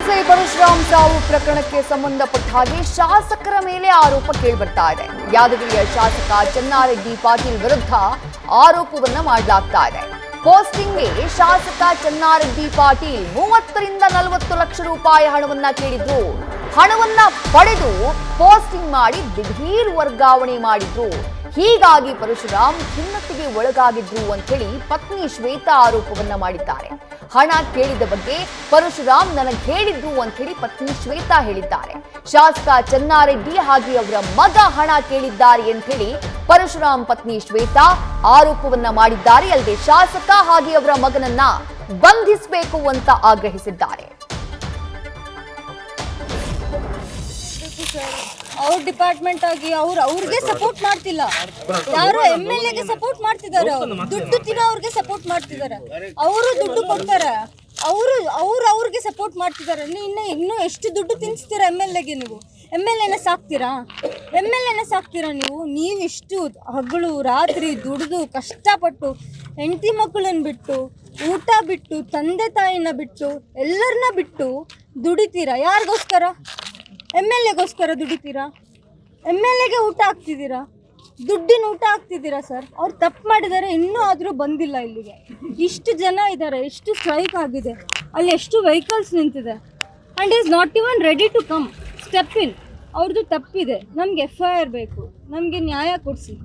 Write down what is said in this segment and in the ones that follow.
SI Parashuram ಸಾವು ಪ್ರಕರಣಕ್ಕೆ ಸಂಬಂಧಪಟ್ಟ ಹಾಗೆ ಶಾಸಕರ ಮೇಲೆ ಆರೋಪ ಕೇಳಿಬರ್ತಾ ಇದೆ. ಯಾದಗಿರಿಯ ಶಾಸಕ ಚನ್ನಾರೆಡ್ಡಿ ಪಾಟೀಲ್ ವಿರುದ್ಧ ಆರೋಪವನ್ನ ಮಾಡಲಾಗ್ತಾ ಇದೆ. ಪೋಸ್ಟಿಂಗ್ಗೆ ಶಾಸಕ ಚನ್ನಾರೆಡ್ಡಿ ಪಾಟೀಲ್ 30 ರಿಂದ 40 ಲಕ್ಷ ರೂಪಾಯಿ ಹಣವನ್ನ ಕೇಳಿದ್ರು. ಹಣವನ್ನ ಪಡೆದು ಪೋಸ್ಟಿಂಗ್ ಮಾಡಿ ದಿಢೀರ್ ವರ್ಗಾವಣೆ ಮಾಡಿದ್ರು. ಹೀಗಾಗಿ ಪರಶುರಾಮ್ ಖಿನ್ನತೆಗೆ ಒಳಗಾಗಿದ್ರು ಅಂತ ಹೇಳಿ ಪತ್ನಿ ಶ್ವೇತಾ ಆರೋಪವನ್ನ ಮಾಡಿದ್ದಾರೆ. ಹಣ ಕೇಳಿದ ಬಗ್ಗೆ ಪರಶುರಾಮ್ ನನಗೆ ಹೇಳಿದ್ರು ಅಂತ ಹೇಳಿ ಪತ್ನಿ ಶ್ವೇತಾ ಹೇಳಿದ್ದಾರೆ. ಶಾಸಕ ಚನ್ನಾರೆಡ್ಡಿ ಹಾಗೆ ಅವರ ಮಗ ಹಣ ಕೇಳಿದ್ದಾರೆ ಅಂತ ಹೇಳಿ ಪರಶುರಾಮ್ ಪತ್ನಿ ಶ್ವೇತಾ ಆರೋಪವನ್ನ ಮಾಡಿದ್ದಾರೆ. ಅಲ್ಲದೆ ಶಾಸಕ ಹಾಗೆ ಅವರ ಮಗನನ್ನ ಬಂಧಿಸಬೇಕು ಅಂತ ಆಗ್ರಹಿಸಿದ್ದಾರೆ. ಅವ್ರ ಡಿಪಾರ್ಟ್ಮೆಂಟ್ ಆಗಿ ಅವ್ರಿಗೆ ಸಪೋರ್ಟ್ ಮಾಡ್ತಿಲ್ಲ. ಯಾರು MLA ಗೆ ಸಪೋರ್ಟ್ ಮಾಡ್ತಿದ್ದಾರೆ, ದುಡ್ಡು ತಿನ್ನೋ ಅವ್ರಿಗೆ ಸಪೋರ್ಟ್ ಮಾಡ್ತಿದ್ದಾರೆ. ಅವರು ದುಡ್ಡು ಕೊಡ್ತಾರೆ, ಅವ್ರಿಗೆ ಸಪೋರ್ಟ್ ಮಾಡ್ತಿದ್ದಾರೆ. ಇನ್ನು ಎಷ್ಟು ದುಡ್ಡು ತಿನ್ನಿಸ್ತೀರಾ MLA ಗೆ? ನೀವು MLA ಸಾಕ್ತೀರಾ? ನೀವು ಇಷ್ಟು ಹಗಲು ರಾತ್ರಿ ದುಡಿದು ಕಷ್ಟಪಟ್ಟು ಹೆಂಡತಿ ಮಕ್ಕಳನ್ನ ಬಿಟ್ಟು ಊಟ ಬಿಟ್ಟು ತಂದೆ ತಾಯಿನ ಬಿಟ್ಟು ಎಲ್ಲರನ್ನ ಬಿಟ್ಟು ದುಡಿತೀರಾ. ಯಾರಿಗೋಸ್ಕರ? MLA ಗೋಸ್ಕರ ದುಡಿತೀರಾ? MLA ಗೆ ಊಟ ಹಾಕ್ತಿದ್ದೀರಾ, ದುಡ್ಡಿನ ಊಟ ಹಾಕ್ತಿದ್ದೀರಾ ಸರ್. ಅವ್ರು ತಪ್ಪು ಮಾಡಿದ್ದಾರೆ, ಇನ್ನೂ ಆದರೂ ಬಂದಿಲ್ಲ ಇಲ್ಲಿಗೆ. ಇಷ್ಟು ಜನ ಇದ್ದಾರೆ, ಎಷ್ಟು ಸ್ಟ್ರೈಕ್ ಆಗಿದೆ, ಅಲ್ಲಿ ಎಷ್ಟು ವೆಹಿಕಲ್ಸ್ ನಿಂತಿದೆ. And is not even ready to come step in. ಅವ್ರದ್ದು ತಪ್ಪಿದೆ, ನಮ್ಗೆ FIR ಬೇಕು, ನಮಗೆ ನ್ಯಾಯ ಕೊಡಿಸಿ,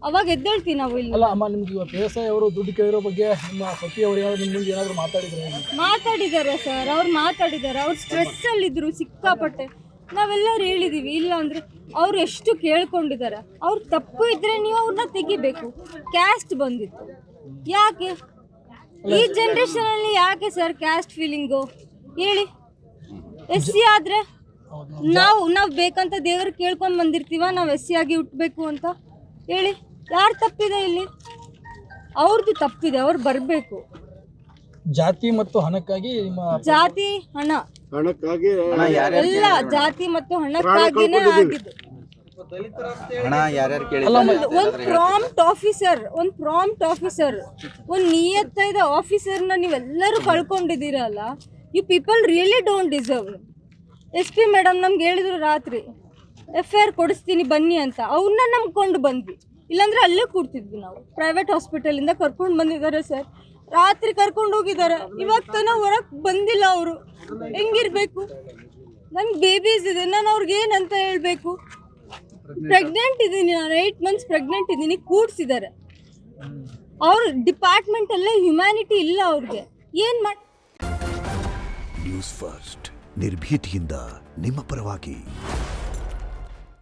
ಅವಾಗ ಎದ್ದೇಳ್ತೀವಿ ನಾವು ಇಲ್ಲಿ. ಅಲ್ಲ ಅಮ್ಮ, ನಿಮ್ಗೆ ಇವತ್ತು PSI ಅವರು ದುಡ್ಡು ಕೇಳಿರೋ ಬಗ್ಗೆ ನಿಮ್ಮ ಪತಿ ಅವರು ನಿಮ್ಮ ಮುಂದೆ ಏನಾದರೂ ಮಾತಾಡಿದ್ದಾರೆ ಸರ್. ಅವ್ರು ಮಾತಾಡಿದ್ದಾರೆ, ಅವ್ರು ಸ್ಟ್ರೆಸ್ಸಲ್ಲಿದ್ದರು ಸಿಕ್ಕಾಪಟ್ಟೆ. ನಾವೆಲ್ಲರೂ ಹೇಳಿದ್ದೀವಿ, ಇಲ್ಲ ಅಂದರೆ ಅವ್ರು ಎಷ್ಟು ಕೇಳ್ಕೊಂಡಿದ್ದಾರೆ. ಅವ್ರು ತಪ್ಪು ಇದ್ದರೆ ನೀವು ಅವ್ರನ್ನ ತೆಗಿಬೇಕು. ಕ್ಯಾಸ್ಟ್ ಬಂದಿತ್ತು, ಯಾಕೆ ಈ ಜನ್ರೇಷನಲ್ಲಿ ಯಾಕೆ ಸರ್ ಕ್ಯಾಸ್ಟ್ ಫೀಲಿಂಗು ಹೇಳಿ? SC ಆದರೆ ನಾವು ಬೇಕಂತ ದೇವ್ರು ಕೇಳ್ಕೊಂಡು ಬಂದಿರ್ತೀವ, ನಾವು SC ಆಗಿ ಹುಟ್ಟಬೇಕು ಅಂತ ಹೇಳಿ? ಯಾರು ತಪ್ಪಿದೆ ಇಲ್ಲಿ? ಅವ್ರದ್ದು ತಪ್ಪಿದೆ, ಅವ್ರು ಬರಬೇಕು. ಜಾತಿ ಮತ್ತು ಹಣಕ್ಕಾಗಿ ಜಾತಿ ಹಣ ಎಲ್ಲ ಜಾತಿ ಮತ್ತು ಹಣಕ್ಕಾಗಿನೇ ಆಗಿದೆ. ಒಂದು ಪ್ರಾಂಪ್ಟ್ ಆಫೀಸರ್, ಒಂದು ನಿಯತ್ತಾದ ಆಫೀಸರ್ನ ನೀವೆಲ್ಲರೂ ಕಳ್ಕೊಂಡಿದ್ದೀರಲ್ಲ. You people really don't deserve. SP madam ನಮ್ಗೆ ಹೇಳಿದ್ರು ರಾತ್ರಿ FIR ಕೊಡಿಸ್ತೀನಿ ಬನ್ನಿ ಅಂತ. ಅವ್ರನ್ನ ನಂಬ್ಕೊಂಡು ಬಂದ್ವಿ, ಇಲ್ಲಾಂದ್ರೆ ಅಲ್ಲೇ ಕೂಡ್ತಿದ್ವಿ ನಾವು. ಪ್ರೈವೇಟ್ ಹಾಸ್ಪಿಟಲಿಂದ ಕರ್ಕೊಂಡು ಬಂದಿದ್ದಾರೆ ಸರ್, ರಾತ್ರಿ ಕರ್ಕೊಂಡು ಹೋಗಿದ್ದಾರೆ. ಇವಾಗ ತನಕ ಹೊರಗೆ ಬಂದಿಲ್ಲ ಅವರು. ಹೆಂಗಿರ್ಬೇಕು? ನನ್ಗೆ ಬೇಬೀಸ್ ಇದೆ, ನಾನು ಅವ್ರಿಗೆ ಏನಂತ ಹೇಳಬೇಕು? ಪ್ರೆಗ್ನೆಂಟ್ ಇದ್ದೀನಿ ನಾನು, 8 months ಪ್ರೆಗ್ನೆಂಟ್ ಇದ್ದೀನಿ. ಕೂಡ್ಸಿದ್ದಾರೆ. ಅವ್ರ ಡಿಪಾರ್ಟ್ಮೆಂಟಲ್ಲೇ ಹ್ಯುಮ್ಯಾನಿಟಿ ಇಲ್ಲ ಅವ್ರಿಗೆ. ಏನು ಮಾಡಿ? ನ್ಯೂಸ್ ಫಸ್ಟ್ ನಿರ್ಭೀತಿಯಿಂದ ನಿಮ್ಮ ಪರವಾಗಿ.